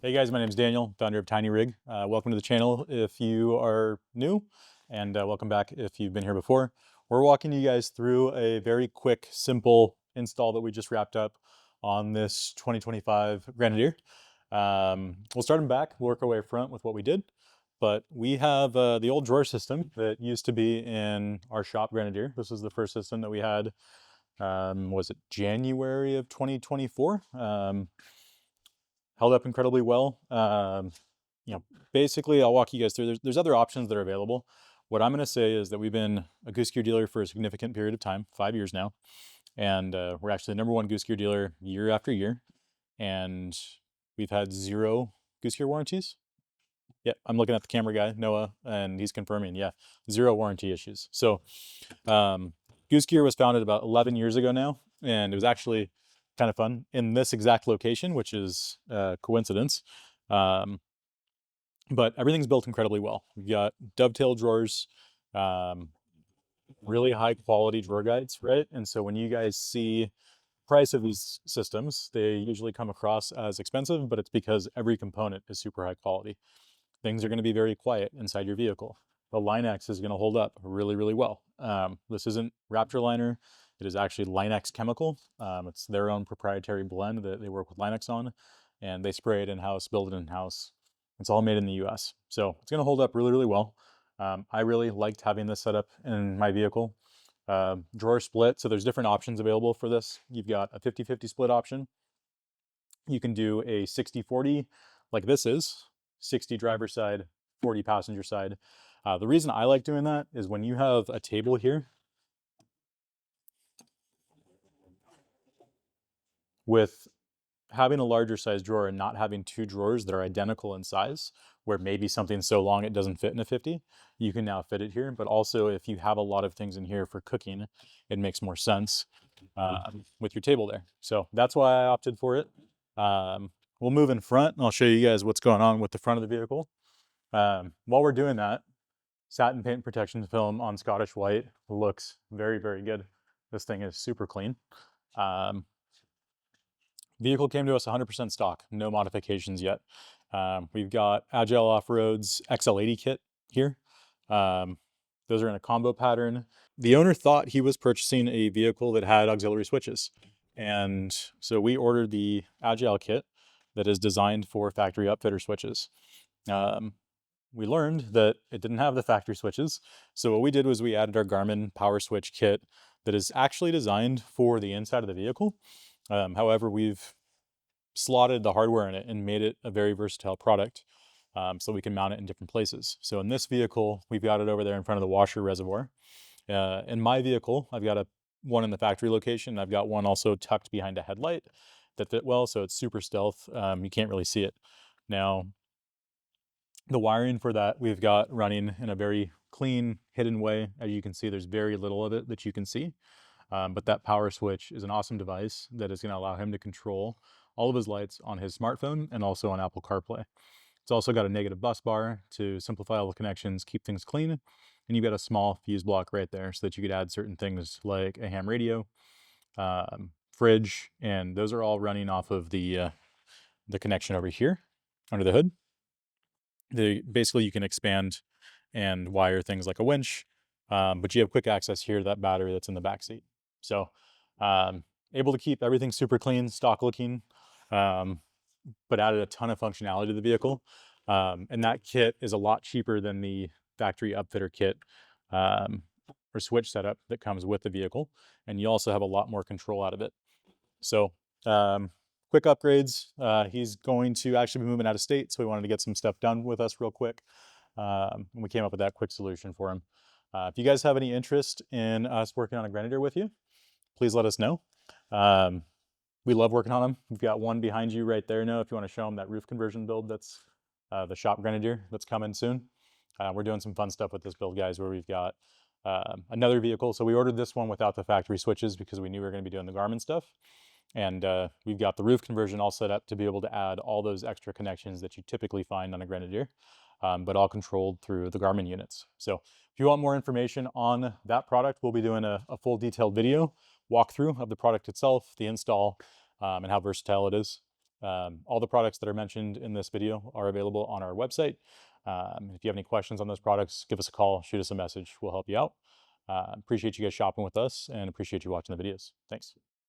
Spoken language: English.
Hey guys, my name is Daniel, founder of Tiny Rig. Welcome to the channel if you are new, and welcome back if you've been here before. We're walking you guys through a very quick, simple install that we just wrapped up on this 2025 Grenadier. We'll start in back, work our way front with what we did, but we have the old drawer system that used to be in our shop Grenadier. This is the first system that we had, was it January of 2024? Held up incredibly well. Basically, I'll walk you guys through. There's other options that are available. What I'm going to say is that we've been a Goose Gear dealer for a significant period of time, 5 years now, and we're actually the #1 Goose Gear dealer year after year, and we've had 0 Goose Gear warranties. Yeah, I'm looking at the camera guy, Noah, and he's confirming, yeah, 0 warranty issues. So Goose Gear was founded about 11 years ago now, and it was actually kind of fun in this exact location, which is a coincidence. But everything's built incredibly well. We've got dovetail drawers, really high quality drawer guides, right? And so when you guys see price of these systems, they usually come across as expensive, but it's because every component is super high quality. Things are going to be very quiet inside your vehicle. The Line-X is going to hold up really, really well. This isn't Raptor liner. It is actually Line-X chemical. It's their own proprietary blend that they work with Line-X on, and they spray it in-house, build it in-house. It's all made in the US. So it's going to hold up really, really well. I really liked having this set up in my vehicle. Drawer split, so there's different options available for this. You've got a 50-50 split option. You can do a 60-40 like this is, 60 driver side, 40 passenger side. The reason I like doing that is when you have a table here with having a larger size drawer and not having 2 drawers that are identical in size, where maybe something's so long it doesn't fit in a 50, you can now fit it here. But also if you have a lot of things in here for cooking, it makes more sense with your table there. So that's why I opted for it. We'll move in front and I'll show you guys what's going on with the front of the vehicle. While we're doing that, satin paint protection film on Scottish white looks very, very good. This thing is super clean. Vehicle came to us 100% stock, no modifications yet. We've got Agile Off-Road's XL80 kit here. Those are in a combo pattern. The owner thought he was purchasing a vehicle that had auxiliary switches. And so we ordered the Agile kit that is designed for factory upfitter switches. We learned that it didn't have the factory switches. So what we did was we added our Garmin PowerSwitch kit that is actually designed for the inside of the vehicle. However, we've slotted the hardware in it and made it a very versatile product, so we can mount it in different places. So in this vehicle, we've got it over there in front of the washer reservoir. In my vehicle, I've got one in the factory location. I've got one also tucked behind a headlight that fit well, so it's super stealth. You can't really see it. Now, the wiring for that we've got running in a very clean, hidden way. As you can see, there's very little of it that you can see. But that power switch is an awesome device that is going to allow him to control all of his lights on his smartphone and also on Apple CarPlay. It's also got a negative bus bar to simplify all the connections, keep things clean. And you've got a small fuse block right there so that you could add certain things like a ham radio, fridge, and those are all running off of the connection over here under the hood. Basically, you can expand and wire things like a winch, but you have quick access here to that battery that's in the back seat. So able to keep everything super clean, stock looking, but added a ton of functionality to the vehicle. And that kit is a lot cheaper than the factory upfitter kit or switch setup that comes with the vehicle. And you also have a lot more control out of it. So quick upgrades. He's going to actually be moving out of state, so we wanted to get some stuff done with us real quick. And we came up with that quick solution for him. If you guys have any interest in us working on a Grenadier with you, please let us know. We love working on them. We've got one behind you right there now if you want to show them that roof conversion build. That's the shop Grenadier that's coming soon. We're doing some fun stuff with this build, guys, where we've got another vehicle. So we ordered this one without the factory switches because we knew we were going to be doing the Garmin stuff. And we've got the roof conversion all set up to be able to add all those extra connections that you typically find on a Grenadier, but all controlled through the Garmin units. So if you want more information on that product, we'll be doing a full detailed video walkthrough of the product itself, the install, and how versatile it is. All the products that are mentioned in this video are available on our website. If you have any questions on those products, give us a call, shoot us a message. We'll help you out. Appreciate you guys shopping with us and appreciate you watching the videos. Thanks.